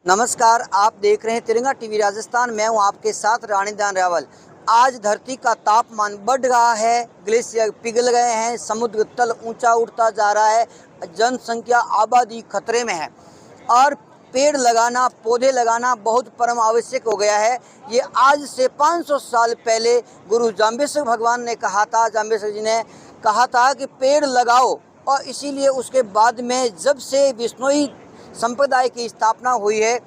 नमस्कार, आप देख रहे हैं तिरंगा टीवी राजस्थान। मैं हूं आपके साथ रानीदान रावल। आज धरती का तापमान बढ़ रहा है, ग्लेशियर पिघल गए हैं, समुद्र तल ऊंचा उठता जा रहा है, जनसंख्या आबादी खतरे में है और पेड़ लगाना, पौधे लगाना बहुत परम आवश्यक हो गया है। ये आज से 500 साल पहले गुरु जाम्बेश्वर भगवान ने कहा था, जाम्बेश्वर जी ने कहा था कि पेड़ लगाओ। और इसीलिए उसके बाद में जब से बिश्नोई संप्रदाय की स्थापना हुई है,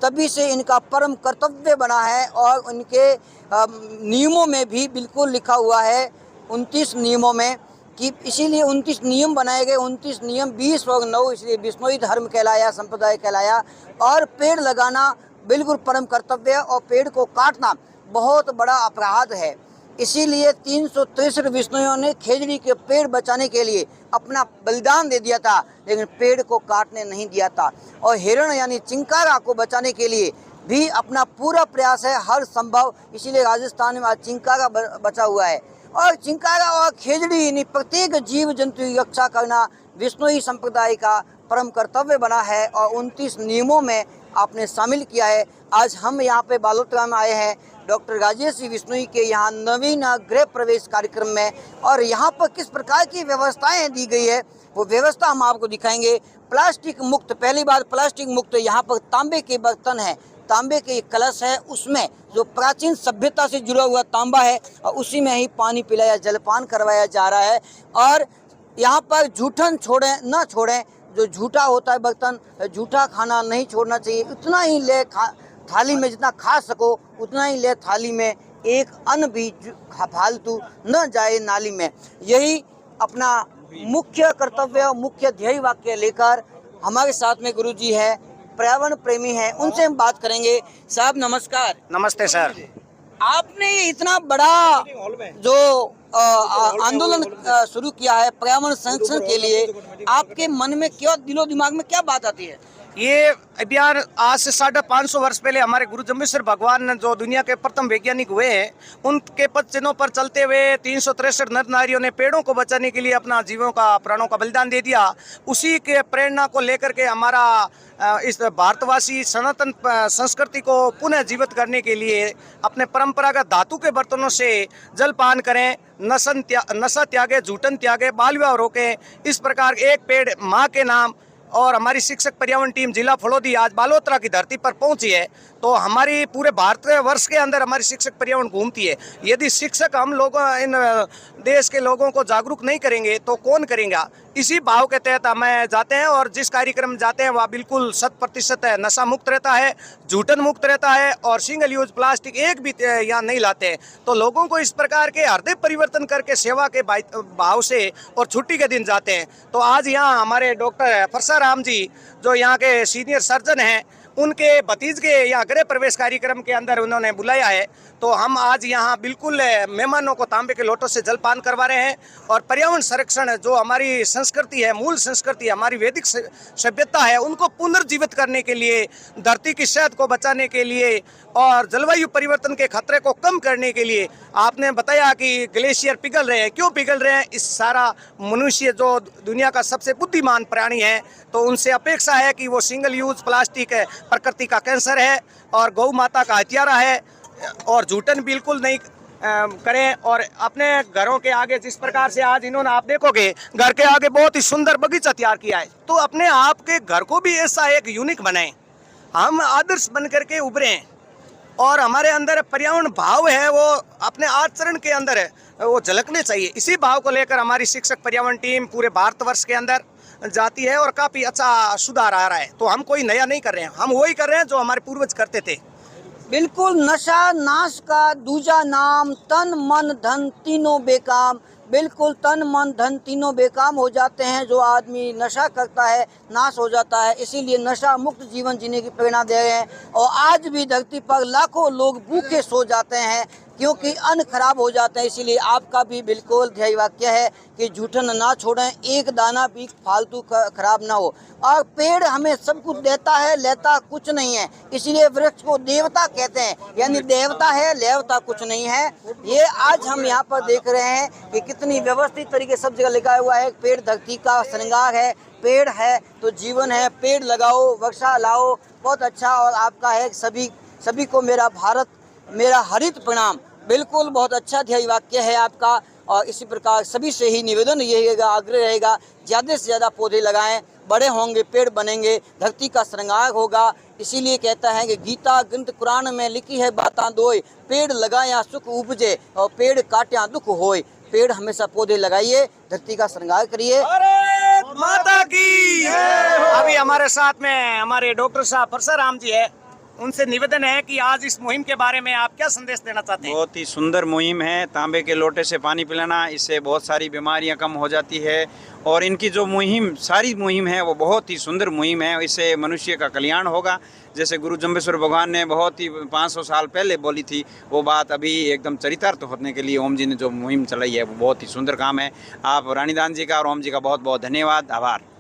तभी से इनका परम कर्तव्य बना है और इनके नियमों में भी बिल्कुल लिखा हुआ है 29 नियमों में कि इसीलिए 29 नियम बनाए गए। 29 नियम 20 और 9 इसलिए बिश्नोई धर्म कहलाया, संप्रदाय कहलाया। और पेड़ लगाना बिल्कुल परम कर्तव्य है और पेड़ को काटना बहुत बड़ा अपराध है। इसीलिए 363 विष्णुओं ने खेजड़ी के पेड़ बचाने के लिए अपना बलिदान दे दिया था, लेकिन पेड़ को काटने नहीं दिया था। और हिरण यानी चिंकारा को बचाने के लिए भी अपना पूरा प्रयास है हर संभव। इसीलिए राजस्थान में आज चिंकारा बचा हुआ है। और चिंकारा और खेजड़ी यानी प्रत्येक जीव जंतु की रक्षा करना विष्णुई संप्रदाय का परम कर्तव्य बना है और 29 नियमों में आपने शामिल किया है। आज हम यहाँ पे बालोतरा में आए हैं डॉक्टर राजेश विश्नोई के यहाँ नवीन गृह प्रवेश कार्यक्रम में, और यहाँ पर किस प्रकार की व्यवस्थाएं दी गई है वो व्यवस्था हम आपको दिखाएंगे। प्लास्टिक मुक्त, पहली बार प्लास्टिक मुक्त। यहाँ पर तांबे के बर्तन है, तांबे के कलश है, उसमें जो प्राचीन सभ्यता से जुड़ा हुआ तांबा है और उसी में ही पानी पिलाया, जलपान करवाया जा रहा है। और यहाँ पर जूठन ना छोड़ें, जो झूठा होता है बर्तन, झूठा खाना नहीं छोड़ना चाहिए। उतना ही ले थाली में जितना खा सको उतना ही ले थाली में, एक अन्न भी फालतू न जाए नाली में। यही अपना मुख्य कर्तव्य और मुख्य ध्येय वाक्य लेकर हमारे साथ में गुरुजी है, पर्यावरण प्रेमी है, उनसे हम बात करेंगे। साहब नमस्कार। नमस्ते सर। आपने ये इतना बड़ा जो आंदोलन शुरू किया है पर्यावरण संरक्षण के लिए, आपके मन में क्या, दिलो दिमाग में क्या बात आती है? ये अभियान आज से 550 वर्ष पहले हमारे गुरु जम्बेश्वर भगवान जो दुनिया के प्रथम वैज्ञानिक हुए हैं, उनके पद चिन्हों पर चलते हुए 363 नर नारियों ने पेड़ों को बचाने के लिए अपना जीवों का, प्राणों का बलिदान दे दिया। उसी के प्रेरणा को लेकर के हमारा इस भारतवासी सनातन संस्कृति को पुनः जीवित करने के लिए अपने परंपरागत धातु के बर्तनों से जलपान करें, नशा त्यागे, जूठन त्यागे, बाल विवाह रोकें। इस प्रकार एक पेड़ माँ के नाम। और हमारी शिक्षक पर्यावरण टीम जिला फलोदी आज बालोतरा की धरती पर पहुंची है। तो हमारी पूरे भारत वर्ष के अंदर हमारी शिक्षक पर्यावरण घूमती है। यदि शिक्षक हम लोगों, इन देश के लोगों को जागरूक नहीं करेंगे तो कौन करेंगे? इसी भाव के तहत हमें जाते हैं और जिस कार्यक्रम में जाते हैं वह बिल्कुल 100% नशा मुक्त रहता है, जूठन मुक्त रहता है और सिंगल यूज प्लास्टिक एक भी यहाँ नहीं लाते हैं। तो लोगों को इस प्रकार के हृदय परिवर्तन करके सेवा के भाव से और छुट्टी के दिन जाते हैं। तो आज यहाँ हमारे डॉक्टर परसाराम जी जो यहाँ के सीनियर सर्जन हैं, उनके भतीज के यहाँ गृह प्रवेश कार्यक्रम के अंदर उन्होंने बुलाया है। तो हम आज यहाँ बिल्कुल मेहमानों को तांबे के लोटों से जलपान करवा रहे हैं और पर्यावरण संरक्षण जो हमारी संस्कृति है, मूल संस्कृति, हमारी वैदिक सभ्यता है, उनको पुनर्जीवित करने के लिए, धरती की सेहत को बचाने के लिए और जलवायु परिवर्तन के खतरे को कम करने के लिए। आपने बताया कि ग्लेशियर पिघल रहे हैं, क्यों पिघल रहे हैं? इस सारा मनुष्य जो दुनिया का सबसे बुद्धिमान प्राणी है, तो उनसे अपेक्षा है कि वो सिंगल यूज प्लास्टिक है, प्रकृति का कैंसर है और गौ माता का हत्यारा है, और जूठन बिल्कुल नहीं करें। और अपने घरों के आगे जिस प्रकार से आज इन्होंने, आप देखोगे घर के आगे बहुत ही सुंदर बगीचा तैयार किया है, तो अपने आप के घर को भी ऐसा एक यूनिक बनाएं, हम आदर्श बन करके उभरें और हमारे अंदर पर्यावरण भाव है वो अपने आचरण के अंदर है वो झलकने चाहिए। इसी भाव को लेकर हमारी शिक्षक पर्यावरण टीम पूरे भारतवर्ष के अंदर जाती है और काफ़ी अच्छा सुधार आ रहा है। तो हम कोई नया नहीं कर रहे हैं, हम वही कर रहे हैं जो हमारे पूर्वज करते थे। बिल्कुल, नशा नाश का दूजा नाम, तन मन धन तीनों बेकाम। बिल्कुल, तन मन धन तीनों बेकाम हो जाते हैं। जो आदमी नशा करता है नाश हो जाता है। इसीलिए नशा मुक्त जीवन जीने की प्रेरणा दे रहे हैं। और आज भी धरती पर लाखों लोग भूखे सो जाते हैं, क्योंकि अन्न खराब हो जाते हैं। इसीलिए आपका भी बिल्कुल ध्येय वाक्य है कि जूठन ना छोड़ें, एक दाना भी फालतू खराब ना हो। और पेड़ हमें सब कुछ देता है, लेता कुछ नहीं है। इसीलिए वृक्ष को देवता कहते हैं, यानी देवता है, लेवता कुछ नहीं है। ये आज हम यहाँ पर देख रहे हैं कि कितनी व्यवस्थित तरीके सब जगह लिखा हुआ है, पेड़ धरती का श्रृंगार है, पेड़ है तो जीवन है, पेड़ लगाओ, वर्षा लाओ। बहुत अच्छा। और आपका है सभी को मेरा भारत मेरा हरित प्रणाम, बिल्कुल बहुत अच्छा ध्येय वाक्य है आपका। और इसी प्रकार सभी से ही निवेदन ये रहेगा, आग्रह रहेगा, ज़्यादा से ज़्यादा पौधे लगाएं, बड़े होंगे पेड़ बनेंगे, धरती का श्रृंगार होगा। इसीलिए कहता है कि गीता ग्रंथ कुरान में लिखी है बातां दोय, पेड़ लगाया सुख उपजे और पेड़ काट्या दुख होय। पेड़ हमेशा पौधे लगाइए, धरती का श्रृंगार करिए। भारत माता की। अभी हमारे साथ में हमारे डॉक्टर साहब परसराम जी है, उनसे निवेदन है कि आज इस मुहिम के बारे में आप क्या संदेश देना चाहते हैं? बहुत ही सुंदर मुहिम है। तांबे के लोटे से पानी पिलाना, इससे बहुत सारी बीमारियां कम हो जाती है। और इनकी जो सारी मुहिम है वो बहुत ही सुंदर मुहिम है। इससे मनुष्य का कल्याण होगा। जैसे गुरु जम्बेश्वर भगवान ने बहुत ही 500 साल पहले बोली थी वो बात अभी एकदम चरितार्थ होने के लिए ओम जी ने जो मुहिम चलाई है वो बहुत ही सुंदर काम है। आप रानीदान जी का और ओम जी का बहुत बहुत धन्यवाद, आभार।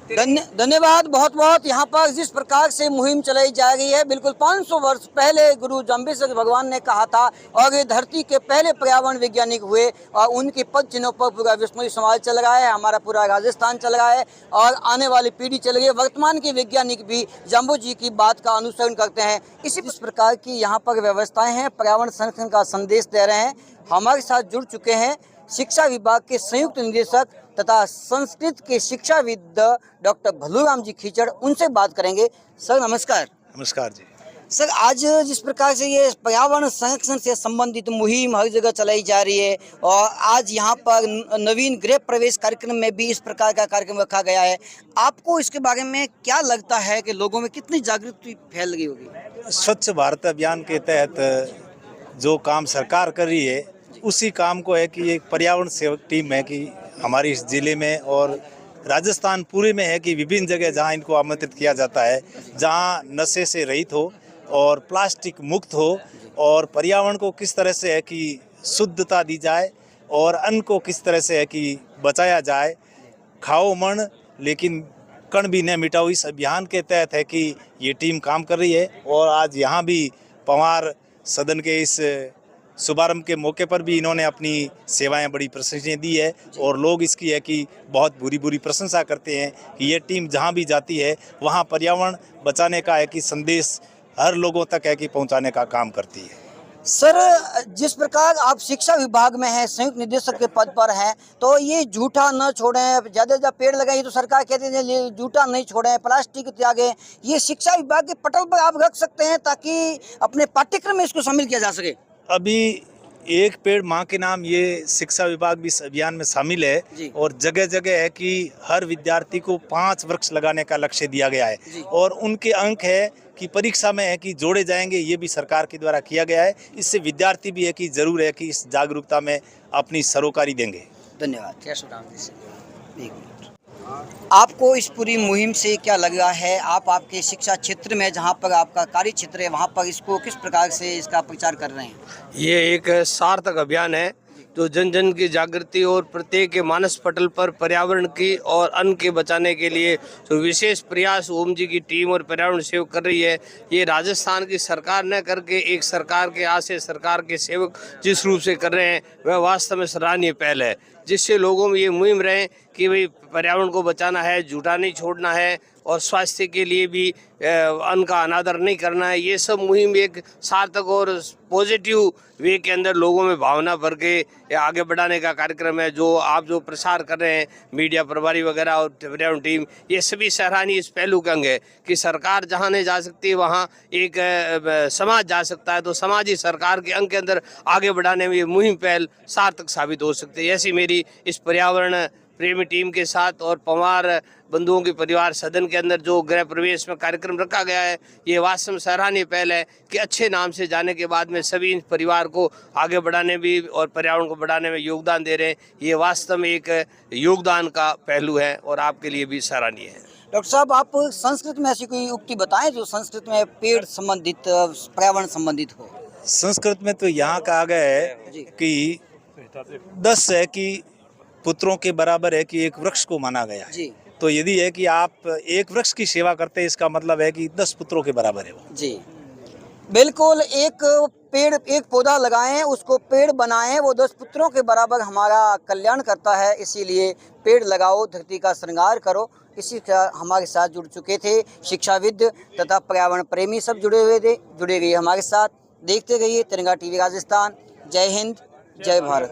धन्यवाद बहुत बहुत। यहाँ पर जिस प्रकार से मुहिम चलाई जा रही है, बिल्कुल 500 वर्ष पहले गुरु जम्बेश्वर भगवान ने कहा था और ये धरती के पहले पर्यावरण वैज्ञानिक हुए और उनके पद चिन्हों पर पूरा विश्नोई समाज चल रहा है, हमारा पूरा राजस्थान चल रहा है और आने वाली पीढ़ी चल रही है। वर्तमान के वैज्ञानिक भी जम्बो जी की बात का अनुसरण करते हैं। इसी प्रकार की यहाँ पर व्यवस्थाएँ हैं, पर्यावरण संरक्षण का संदेश दे रहे हैं। हमारे साथ जुड़ चुके हैं शिक्षा विभाग के संयुक्त निदेशक तथा संस्कृत के शिक्षाविद डॉक्टर भलूराम जी खीचड़, उनसे बात करेंगे। सर नमस्कार। नमस्कार जी। सर, आज जिस प्रकार से ये पर्यावरण संरक्षण से संबंधित मुहिम हर जगह चलाई जा रही है और आज यहाँ पर नवीन गृह प्रवेश कार्यक्रम में भी इस प्रकार का कार्यक्रम रखा गया है, आपको इसके बारे में क्या लगता है कि लोगों में कितनी जागृति फैल गई होगी? स्वच्छ भारत अभियान के तहत जो काम सरकार कर रही है उसी काम को है कि एक पर्यावरण सेवक टीम है कि हमारे इस जिले में और राजस्थान पूरे में है कि विभिन्न जगह जहां इनको आमंत्रित किया जाता है, जहां नशे से रहित हो और प्लास्टिक मुक्त हो और पर्यावरण को किस तरह से है कि शुद्धता दी जाए और अन्न को किस तरह से है कि बचाया जाए। खाओ मन लेकिन कण भी न मिटाओ, इस अभियान के तहत है कि ये टीम काम कर रही है। और आज यहाँ भी पवार सदन के इस शुभारंभ के मौके पर भी इन्होंने अपनी सेवाएं बड़ी प्रशंसा दी है और लोग इसकी है कि बहुत बुरी प्रशंसा करते हैं कि ये टीम जहां भी जाती है वहां पर्यावरण बचाने का है कि संदेश हर लोगों तक है कि पहुंचाने का काम करती है। सर, जिस प्रकार आप शिक्षा विभाग में हैं, संयुक्त निदेशक के पद पर हैं, तो ये जूठा न छोड़ें, ज़्यादा से ज़्यादा पेड़ लगाइए, तो सरकार कहती है जूठा नहीं छोड़ें, प्लास्टिक त्यागें, ये शिक्षा विभाग के पटल पर आप रख सकते हैं ताकि अपने पाठ्यक्रम में इसको शामिल किया जा सके। अभी एक पेड़ माँ के नाम ये शिक्षा विभाग भी इस अभियान में शामिल है और जगह जगह है कि हर विद्यार्थी को 5 वृक्ष लगाने का लक्ष्य दिया गया है और उनके अंक है कि परीक्षा में है कि जोड़े जाएंगे, ये भी सरकार के द्वारा किया गया है। इससे विद्यार्थी भी है कि जरूर है कि इस जागरूकता में अपनी सरोकारी देंगे। धन्यवाद। आपको इस पूरी मुहिम से क्या लग रहा है? आप आपके शिक्षा क्षेत्र में जहाँ पर आपका कार्य क्षेत्र है वहाँ पर इसको किस प्रकार से इसका प्रचार कर रहे हैं? ये एक सार्थक अभियान है जो जन जन की जागृति और प्रत्येक के मानस पटल पर पर्यावरण की और अन्न के बचाने के लिए जो विशेष प्रयास ओम जी की टीम और पर्यावरण सेवक कर रही है, ये राजस्थान की सरकार न करके एक सरकार के आशय सरकार के सेवक जिस रूप से कर रहे हैं वह वास्तव में सराहनीय पहल है, जिससे लोगों में ये मुहिम रहे कि भाई पर्यावरण को बचाना है, जूठा नहीं छोड़ना है और स्वास्थ्य के लिए भी अन्न का अनादर नहीं करना है। ये सब मुहिम एक सार्थक और पॉजिटिव वे के अंदर लोगों में भावना भर के आगे बढ़ाने का कार्यक्रम है। जो आप जो प्रसार कर रहे हैं मीडिया प्रभारी वगैरह और पर्यावरण टीम, ये सभी सराहनीय इस पहलू का अंग है कि सरकार जहाँ नहीं जा सकती वहाँ एक समाज जा सकता है, तो समाज ही सरकार के अंग के अंदर आगे बढ़ाने में ये मुहिम पहल सार्थक साबित हो सकती है। ऐसी मेरी इस पर्यावरण प्रेमी टीम के साथ और पवार बंधुओं के परिवार सदन के अंदर जो गृह प्रवेश में कार्यक्रम रखा गया है, ये वास्तव में सराहनीय पहल है कि अच्छे नाम से जाने के बाद में सभी इन परिवार को आगे बढ़ाने भी और पर्यावरण को बढ़ाने में योगदान दे रहे हैं। ये वास्तव में एक योगदान का पहलू है और आपके लिए भी सराहनीय है। डॉक्टर साहब, आप संस्कृत में ऐसी कोई उक्ति बताएं जो संस्कृत में पेड़ संबंधित पर्यावरण संबंधित हो। संस्कृत में तो यहाँ कहा गया है जी। कि 10 है कि पुत्रों के बराबर है कि एक वृक्ष को माना गया है। जी तो यदि है कि आप एक वृक्ष की सेवा करते हैं, इसका मतलब है कि 10 पुत्रों के बराबर है वो। जी बिल्कुल, एक पेड़, एक पौधा लगाएं, उसको पेड़ बनाएं, वो 10 पुत्रों के बराबर हमारा कल्याण करता है। इसीलिए पेड़ लगाओ, धरती का श्रृंगार करो। इसी का हमारे साथ जुड़ चुके थे शिक्षाविद तथा पर्यावरण प्रेमी, सब जुड़े हुए थे, जुड़े गए हमारे साथ। देखते रहिए तिरंगा टीवी राजस्थान। जय हिंद, जय भारत।